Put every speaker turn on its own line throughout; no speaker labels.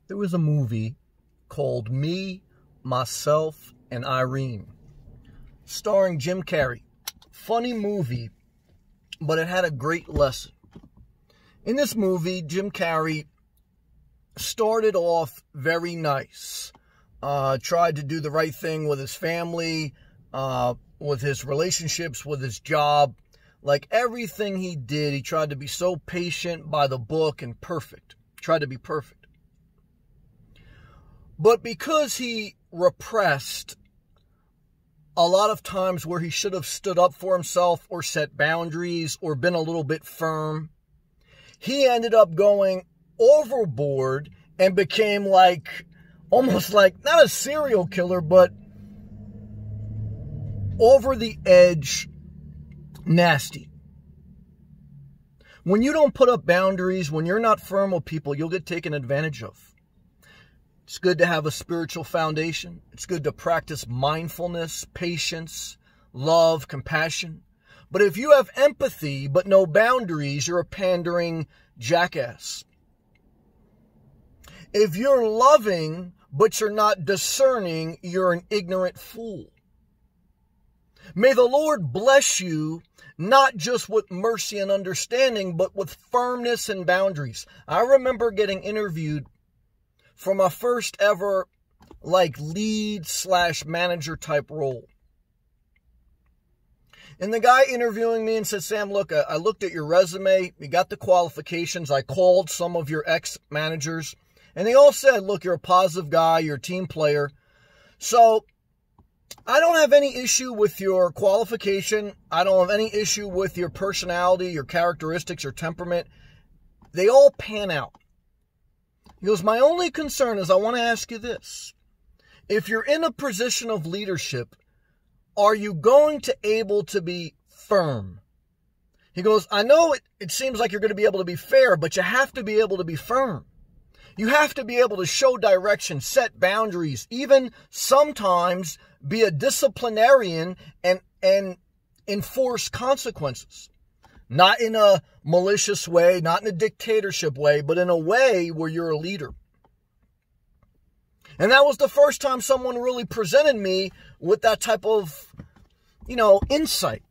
There was a movie called Me, Myself, and Irene, starring Jim Carrey. Funny movie, but it had a great lesson. In this movie, Jim Carrey started off very nice. Tried to do the right thing with his family, with his relationships, with his job. Like everything he did, he tried to be so patient by the book and perfect. Tried to be perfect. But because he repressed a lot of times where he should have stood up for himself or set boundaries or been a little bit firm, he ended up going overboard and became almost like, not a serial killer, but over the edge nasty. When you don't put up boundaries, when you're not firm with people, you'll get taken advantage of. It's good to have a spiritual foundation. It's good to practice mindfulness, patience, love, compassion. But if you have empathy but no boundaries, you're a pandering jackass. If you're loving but you're not discerning, you're an ignorant fool. May the Lord bless you, not just with mercy and understanding, but with firmness and boundaries. I remember getting interviewed for my first ever lead/manager type role. And the guy interviewing me and said, Sam, look, I looked at your resume. You got the qualifications. I called some of your ex-managers. And they all said, look, you're a positive guy. You're a team player. So I don't have any issue with your qualification. I don't have any issue with your personality, your characteristics, your temperament. They all pan out. He goes, my only concern is I want to ask you this. If you're in a position of leadership, are you going to able to be firm? He goes, I know it seems like you're going to be able to be fair, but you have to be able to be firm. You have to be able to show direction, set boundaries, even sometimes be a disciplinarian and enforce consequences. Not in a malicious way, not in a dictatorship way, but in a way where you're a leader. And that was the first time someone really presented me with that type of, insight.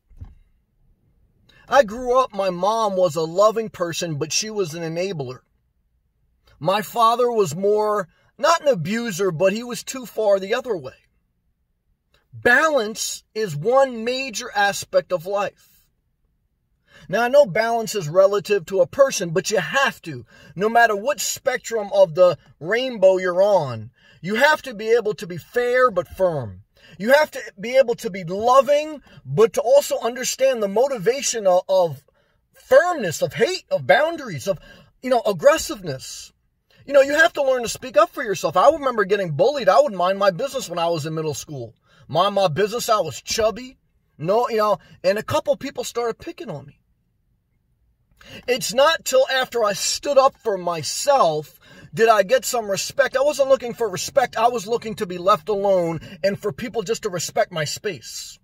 I grew up, my mom was a loving person, but she was an enabler. My father was more, not an abuser, but he was too far the other way. Balance is one major aspect of life. Now, I know balance is relative to a person, but you have to. No matter what spectrum of the rainbow you're on, you have to be able to be fair but firm. You have to be able to be loving, but to also understand the motivation of firmness, of hate, of boundaries, of, aggressiveness. You have to learn to speak up for yourself. I remember getting bullied. I would mind my business when I was in middle school. Mind my business. I was chubby. And a couple people started picking on me. It's not till after I stood up for myself did I get some respect. I wasn't looking for respect. I was looking to be left alone and for people just to respect my space.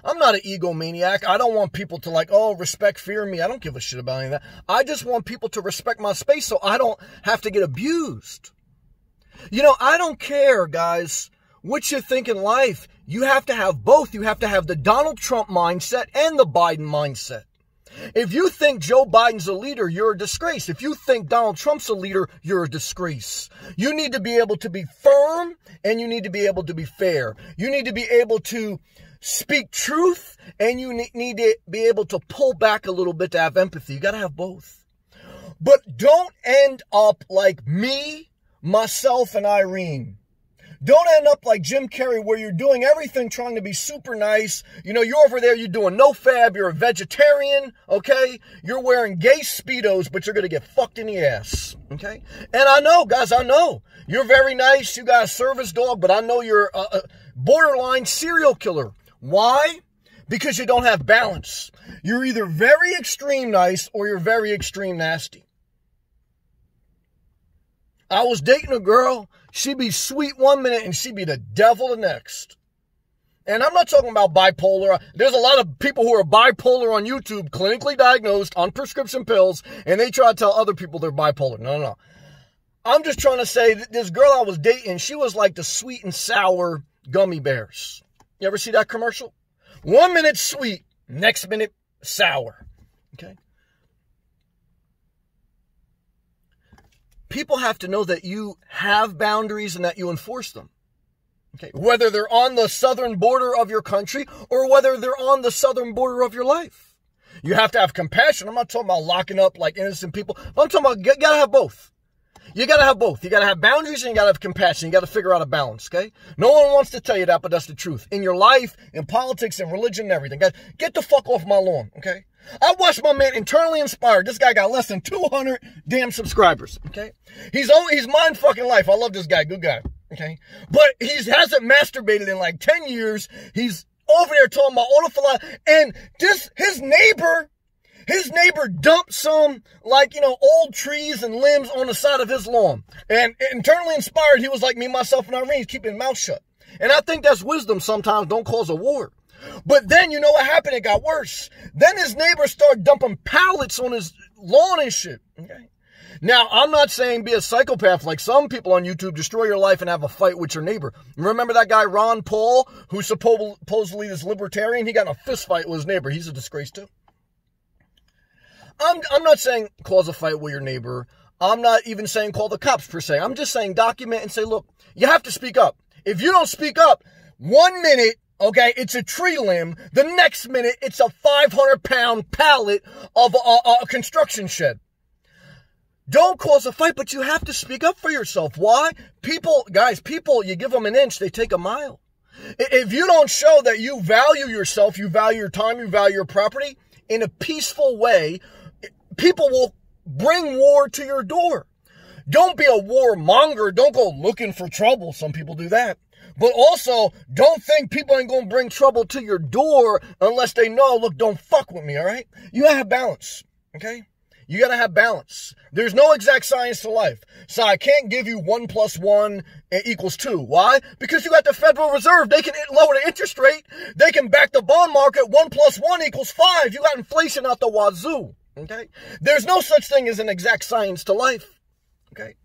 I'm not an egomaniac. I don't want people to respect, fear me. I don't give a shit about any of that. I just want people to respect my space so I don't have to get abused. I don't care, guys, what you think in life. You have to have both. You have to have the Donald Trump mindset and the Biden mindset. If you think Joe Biden's a leader, you're a disgrace. If you think Donald Trump's a leader, you're a disgrace. You need to be able to be firm and you need to be able to be fair. You need to be able to speak truth and you need to be able to pull back a little bit to have empathy. You got to have both. But don't end up like me, myself, and Irene. Don't end up like Jim Carrey where you're doing everything trying to be super nice. You're over there, you're doing no fab, you're a vegetarian, okay? You're wearing gay Speedos, but you're going to get fucked in the ass, okay? And I know, guys, you're very nice, you got a service dog, but I know you're a borderline serial killer. Why? Because you don't have balance. You're either very extreme nice or you're very extreme nasty. I was dating a girl. She'd be sweet one minute and she'd be the devil the next. And I'm not talking about bipolar. There's a lot of people who are bipolar on YouTube, clinically diagnosed on prescription pills, and they try to tell other people they're bipolar. No. I'm just trying to say that this girl I was dating, she was like the sweet and sour gummy bears. You ever see that commercial? 1 minute sweet, next minute sour. Okay? People have to know that you have boundaries and that you enforce them. Okay? Whether they're on the southern border of your country or whether they're on the southern border of your life. You have to have compassion. I'm not talking about locking up like innocent people. I'm talking about you gotta have both. You gotta have both. You gotta have boundaries and you gotta have compassion. You gotta figure out a balance, okay? No one wants to tell you that, but that's the truth. In your life, in politics, in religion, and everything. Guys, get the fuck off my lawn, okay? I watched my man Internally Inspired. This guy got less than 200 damn subscribers, okay? He's mind fucking life. I love this guy. Good guy, okay? But he hasn't masturbated in like 10 years. He's over there talking about all the philosophy. And his neighbor dumped some, like, old trees and limbs on the side of his lawn. And Internally Inspired, he was like me, myself, and Irene, keeping his mouth shut. And I think that's wisdom sometimes. Don't cause a war. But then, you know what happened? It got worse. Then his neighbor started dumping pallets on his lawn and shit. Okay? Now, I'm not saying be a psychopath like some people on YouTube, destroy your life and have a fight with your neighbor. Remember that guy, Ron Paul, who supposedly is libertarian? He got in a fist fight with his neighbor. He's a disgrace too. I'm not saying cause a fight with your neighbor. I'm not even saying call the cops per se. I'm just saying document and say, look, you have to speak up. If you don't speak up, 1 minute, okay, it's a tree limb. The next minute, it's a 500-pound pallet of a construction shed. Don't cause a fight, but you have to speak up for yourself. Why? People, you give them an inch, they take a mile. If you don't show that you value yourself, you value your time, you value your property in a peaceful way, people will bring war to your door. Don't be a warmonger. Don't go looking for trouble. Some people do that. But also, don't think people ain't going to bring trouble to your door unless they know, look, don't fuck with me, all right? You got to have balance, okay? You got to have balance. There's no exact science to life. So I can't give you 1 + 1 = 2. Why? Because you got the Federal Reserve. They can lower the interest rate. They can back the bond market. 1 + 1 = 5. You got inflation out the wazoo. Okay? There's no such thing as an exact science to life. Okay?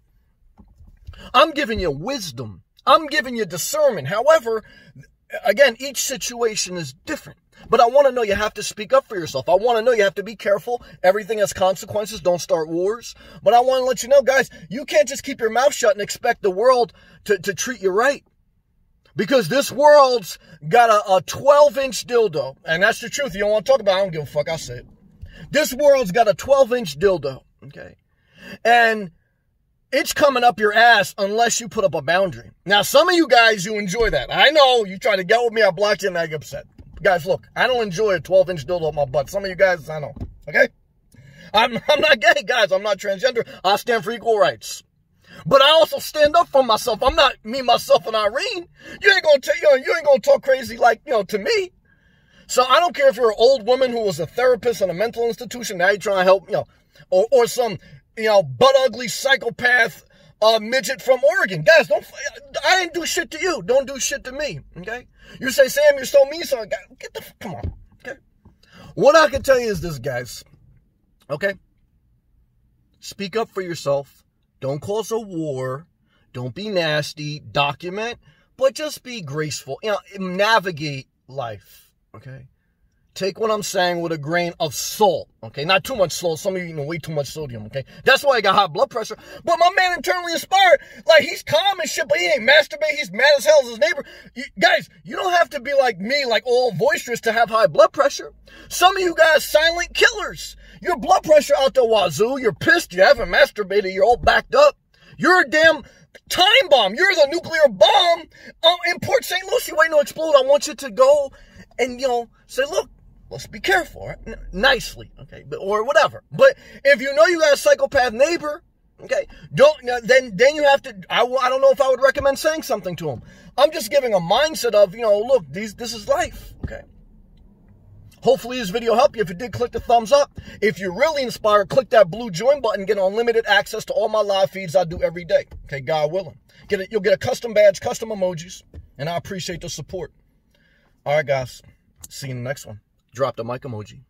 I'm giving you wisdom. I'm giving you discernment. However, again, each situation is different. But I want to know you have to speak up for yourself. I want to know you have to be careful. Everything has consequences. Don't start wars. But I want to let you know, guys, you can't just keep your mouth shut and expect the world to treat you right. Because this world's got a 12-inch dildo. And that's the truth. You don't want to talk about it. I don't give a fuck. I'll say it. This world's got a 12-inch dildo. Okay? And it's coming up your ass unless you put up a boundary. Now, some of you guys, you enjoy that. I know. You try to get with me. I blocked you and I get upset. Guys, look, I don't enjoy a 12-inch dildo up my butt. Some of you guys, I know, okay? I'm not gay, guys. I'm not transgender. I stand for equal rights. But I also stand up for myself. I'm not me, myself, and Irene. You ain't gonna talk crazy like, to me. So I don't care if you're an old woman who was a therapist in a mental institution. Now you're trying to help, or some, butt-ugly psychopath midget from Oregon. Guys, I didn't do shit to you. Don't do shit to me, okay? You say, Sam, you're so mean, so come on, okay? What I can tell you is this, guys, okay? Speak up for yourself. Don't cause a war. Don't be nasty. Document, but just be graceful. Navigate life, okay? Take what I'm saying with a grain of salt, okay? Not too much salt. Some of you way too much sodium, okay? That's why I got high blood pressure. But my man Internally Inspired, like, he's calm and shit, but he ain't masturbating. He's mad as hell as his neighbor. Guys, you don't have to be like me, like all boisterous to have high blood pressure. Some of you guys silent killers. Your blood pressure out the wazoo. You're pissed. You haven't masturbated. You're all backed up. You're a damn time bomb. You're the nuclear bomb in Port St. Lucie waiting to explode. I want you to go and, say, look, let's be careful, right? Nicely, okay, or whatever. But if you know you got a psychopath neighbor, okay, then you have to. I don't know if I would recommend saying something to him. I'm just giving a mindset of, look, this is life, okay. Hopefully this video helped you. If it did, click the thumbs up. If you're really inspired, click that blue join button. Get unlimited access to all my live feeds I do every day. Okay, God willing. You'll get a custom badge, custom emojis, and I appreciate the support. All right, guys. See you in the next one. Drop the mic emoji.